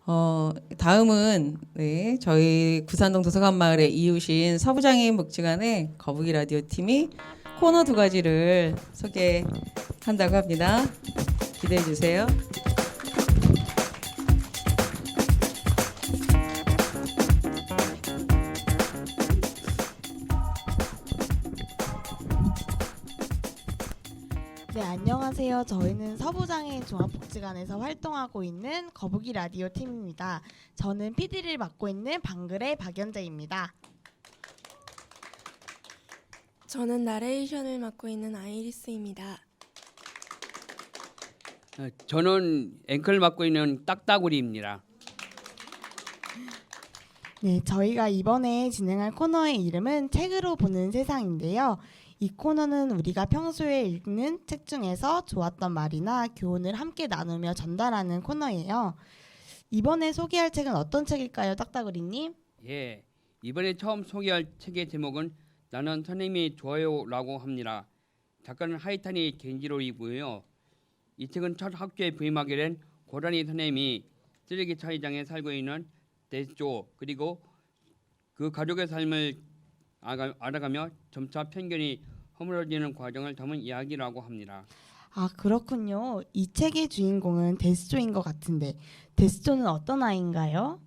다음은 네, 저희 구산동 도서관마을의 이웃인 서부장애인 복지관의 거북이 라디오 팀이 코너 두 가지를 소개한다고 합니다. 기대해 주세요. 네, 안녕하세요. 저희는 서부장애인 종합복지관에서 활동하고 있는 거북이 라디오 팀입니다. 저는 PD를 맡고 있는 방글의 박연재입니다. 저는 나레이션을 맡고 있는 아이리스입니다. 저는 앵커를 맡고 있는 딱따구리입니다. 네, 저희가 이번에 진행할 코너의 이름은 책으로 보는 세상인데요. 이 코너는 우리가 평소에 읽는 책 중에서 좋았던 말이나 교훈을 함께 나누며 전달하는 코너예요. 이번에 소개할 책은 어떤 책일까요, 딱따구리님? 예, 이번에 처음 소개할 책의 제목은 나는 선생님이 좋아요라고 합니다. 작가는 하이타니 겐지로이고요. 이 책은 첫 학교에 부임하게 된 고라니 선생님이 쓰레기 처리장에 살고 있는 데스조 그리고 그 가족의 삶을 알아가며 점차 편견이 허물어지는 과정을 담은 이야기라고 합니다. 아, 그렇군요. 이 책의 주인공은 데스조인 것 같은데 데스조는 어떤 아이인가요?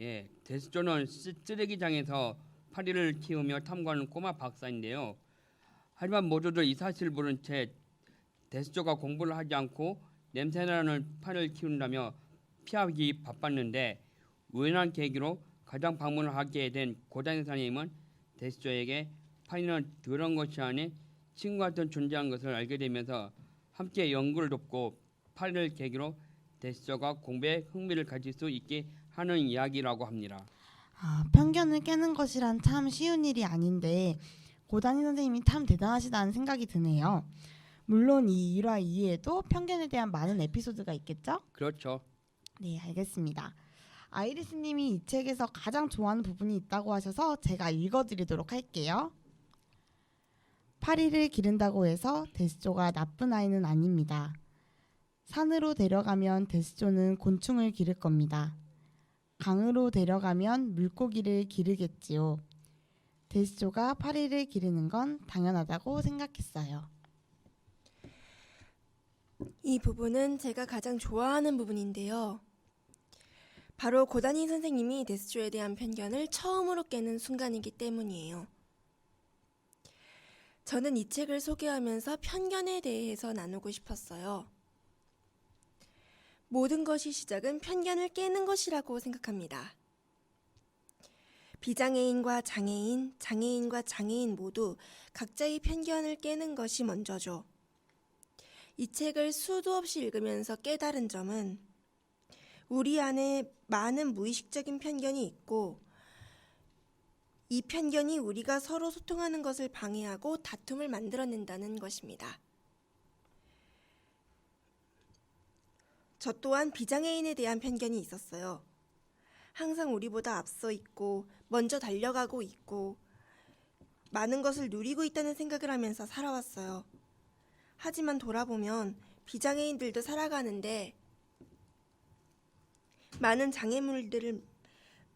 예, 데스조는 쓰레기장에서 파리를 키우며 탐구하는 꼬마 박사인데요. 하지만 모두들 이 사실을 모른 채 데스조가 공부를 하지 않고 냄새나는 파리를 키운다며 피하기 바빴는데 우연한 계기로 가장 방문을 하게 된 고단희 선생님은 데스조에게 파리는 더러운 것이 아닌 친구 같은 존재한 것을 알게 되면서 함께 연구를 돕고 파리를 계기로 데스조가 공부에 흥미를 가질 수 있게 하는 이야기라고 합니다. 아, 편견을 깨는 것이란 참 쉬운 일이 아닌데 고단희 선생님이 참 대단하시다는 생각이 드네요. 물론 이 1화 이후에도 편견에 대한 많은 에피소드가 있겠죠? 그렇죠. 네, 알겠습니다. 아이리스님이 이 책에서 가장 좋아하는 부분이 있다고 하셔서 제가 읽어드리도록 할게요. 파리를 기른다고 해서 데스조가 나쁜 아이는 아닙니다. 산으로 데려가면 데스조는 곤충을 기를 겁니다. 강으로 데려가면 물고기를 기르겠지요. 데스조가 파리를 기르는 건 당연하다고 생각했어요. 이 부분은 제가 가장 좋아하는 부분인데요. 바로 고단희 선생님이 데스조에 대한 편견을 처음으로 깨는 순간이기 때문이에요. 저는 이 책을 소개하면서 편견에 대해서 나누고 싶었어요. 모든 것이 시작은 편견을 깨는 것이라고 생각합니다. 비장애인과 장애인, 장애인과 장애인 모두 각자의 편견을 깨는 것이 먼저죠. 이 책을 수도 없이 읽으면서 깨달은 점은 우리 안에 많은 무의식적인 편견이 있고 이 편견이 우리가 서로 소통하는 것을 방해하고 다툼을 만들어낸다는 것입니다. 저 또한 비장애인에 대한 편견이 있었어요. 항상 우리보다 앞서 있고 먼저 달려가고 있고 많은 것을 누리고 있다는 생각을 하면서 살아왔어요. 하지만 돌아보면 비장애인들도 살아가는데 많은 장애물들을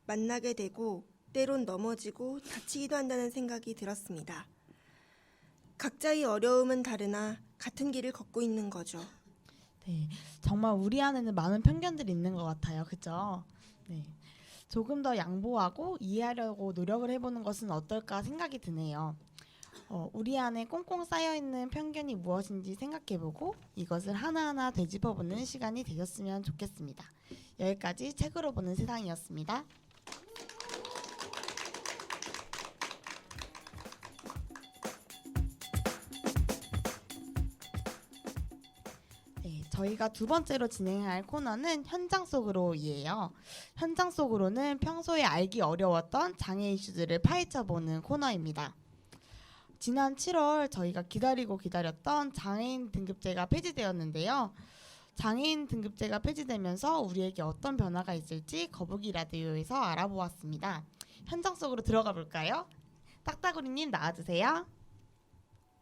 만나게 되고 때론 넘어지고 다치기도 한다는 생각이 들었습니다. 각자의 어려움은 다르나 같은 길을 걷고 있는 거죠. 네, 정말 우리 안에는 많은 편견들이 있는 것 같아요. 그죠? 네, 조금 더 양보하고 이해하려고 노력을 해보는 것은 어떨까 생각이 드네요. 우리 안에 꽁꽁 쌓여있는 편견이 무엇인지 생각해보고 이것을 하나하나 되짚어보는 시간이 되셨으면 좋겠습니다. 여기까지 책으로 보는 세상이었습니다. 네, 저희가 두 번째로 진행할 코너는 현장 속으로이에요. 현장 속으로는 평소에 알기 어려웠던 장애 이슈들을 파헤쳐보는 코너입니다. 지난 7월 저희가 기다렸던 장애인 등급제가 폐지되었는데요. 장애인 등급제가 폐지되면서 우리에게 어떤 변화가 있을지 거북이 라디오에서 알아보았습니다. 현장 속으로 들어가 볼까요? 딱따구리님 나와주세요.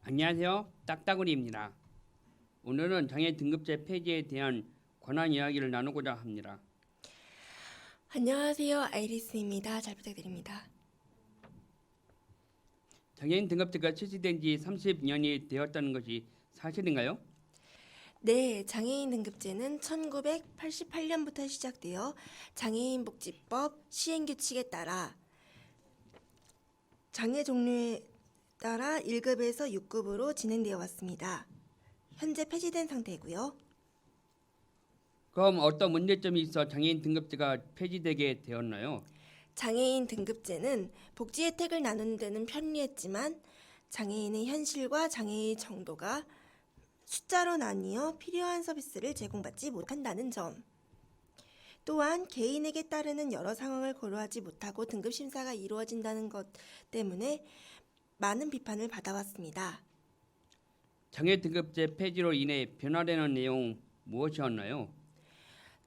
안녕하세요. 딱따구리입니다. 오늘은 장애 등급제 폐지에 대한 권한 이야기를 나누고자 합니다. 안녕하세요. 아이리스입니다. 잘 부탁드립니다. 장애인 등급제가 실시된 지 30년이 되었다는 것이 사실인가요? 네, 장애인 등급제는 1988년부터 시작되어 장애인복지법 시행규칙에 따라 장애 종류에 따라 1급에서 6급으로 진행되어 왔습니다. 현재 폐지된 상태이고요. 그럼 어떤 문제점이 있어 장애인 등급제가 폐지되게 되었나요? 장애인 등급제는 복지 혜택을 나누는 데는 편리했지만 장애인의 현실과 장애의 정도가 숫자로 나뉘어 필요한 서비스를 제공받지 못한다는 점. 또한 개인에게 따르는 여러 상황을 고려하지 못하고 등급 심사가 이루어진다는 것 때문에 많은 비판을 받아왔습니다. 장애 등급제 폐지로 인해 변화되는 내용 무엇이었나요?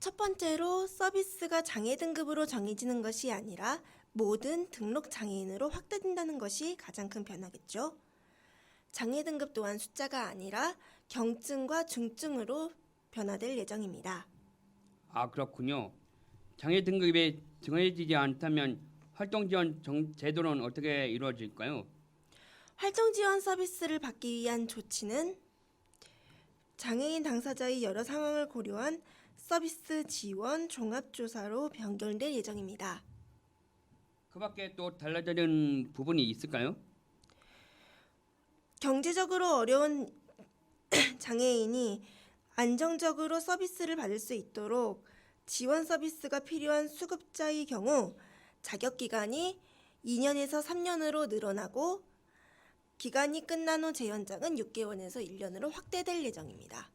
첫 번째로 서비스가 장애 등급으로 정해지는 것이 아니라 모든 등록 장애인으로 확대된다는 것이 가장 큰 변화겠죠. 장애 등급 또한 숫자가 아니라 경증과 중증으로 변화될 예정입니다. 아, 그렇군요. 장애 등급이 정해지지 않다면 활동 지원 제도는 어떻게 이루어질까요? 활동 지원 서비스를 받기 위한 조치는 장애인 당사자의 여러 상황을 고려한 서비스 지원 종합조사로 변경될 예정입니다. 그 밖에 또 달라지는 부분이 있을까요? 경제적으로 어려운 장애인이 안정적으로 서비스를 받을 수 있도록 지원 서비스가 필요한 수급자의 경우 자격 기간이 2년에서 3년으로 늘어나고 기간이 끝난 후 재연장은 6개월에서 1년으로 확대될 예정입니다.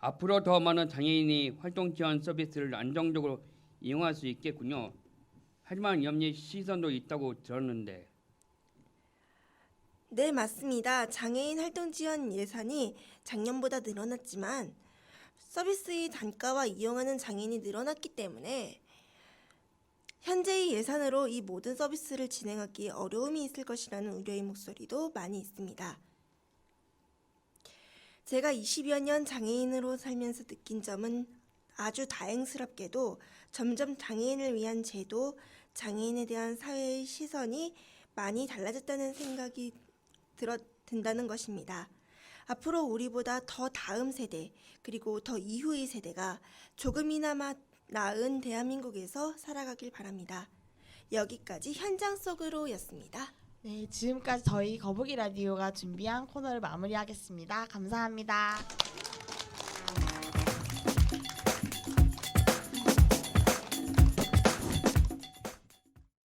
앞으로 더 많은 장애인이 활동 지원 서비스를 안정적으로 이용할 수 있겠군요. 하지만 염려 시선도 있다고 들었는데. 네, 맞습니다. 장애인 활동 지원 예산이 작년보다 늘어났지만 서비스의 단가와 이용하는 장애인이 늘어났기 때문에 현재의 예산으로 이 모든 서비스를 진행하기에 어려움이 있을 것이라는 우려의 목소리도 많이 있습니다. 제가 20여 년 장애인으로 살면서 느낀 점은 아주 다행스럽게도 점점 장애인을 위한 제도, 장애인에 대한 사회의 시선이 많이 달라졌다는 생각이 든다는 것입니다. 앞으로 우리보다 더 다음 세대 그리고 더 이후의 세대가 조금이나마 나은 대한민국에서 살아가길 바랍니다. 여기까지 현장 속으로였습니다. 네, 지금까지 저희 거북이 라디오가 준비한 코너를 마무리하겠습니다. 감사합니다.